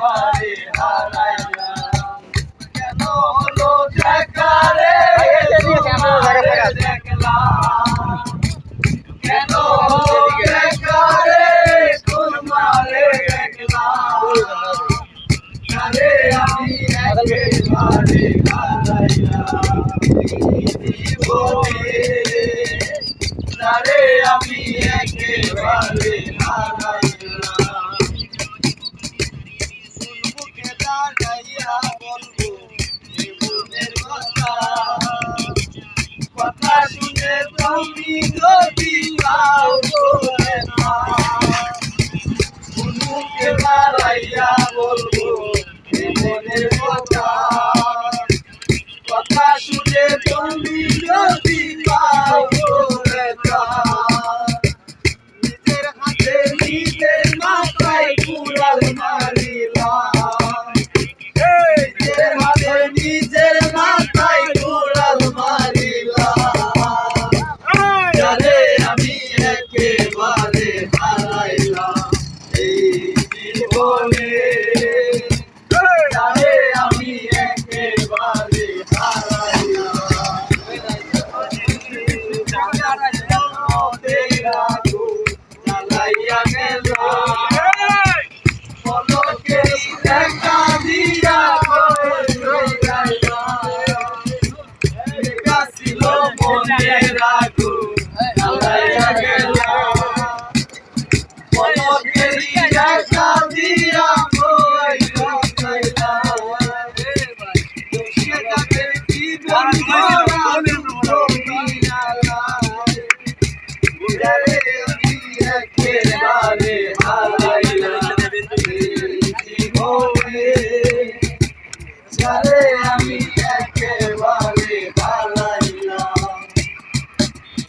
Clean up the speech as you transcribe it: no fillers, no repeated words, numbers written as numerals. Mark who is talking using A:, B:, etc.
A: একেবারে হারাইলাম কেন হলো দেখা রে দেখলাম কেন হলো দেখা রে কোন মারে দেখলাম আরে আমি একেবারে হারাইলাম জীবনে আরে আমি একেবারে হারাইলাম মুখে দাঁড়াইয়া বলবো জীবনের কথা কথা শুনে তুমি যদি পাও বলে না মুখে দাঁড়াইয়া বলবো জীবনের কথা কথা শুনে তুমি যদি পাও বলে না নিজের হাতে নিজের মাথায় কুড়াল মারিলাম নিজের হাতে নিজের মাথায় কুড়াল মারিলাম জানে আমি একেবারে হারাইলাম এই জীবনে জানে আমি একেবারে জ্বালাইয়া গেল পলকের দেখা দিয়া ছিল মনের আগুন জ্বালাইয়া গেল পলকের দেখা দিয়া একেবারে হারাইলাম জীবনে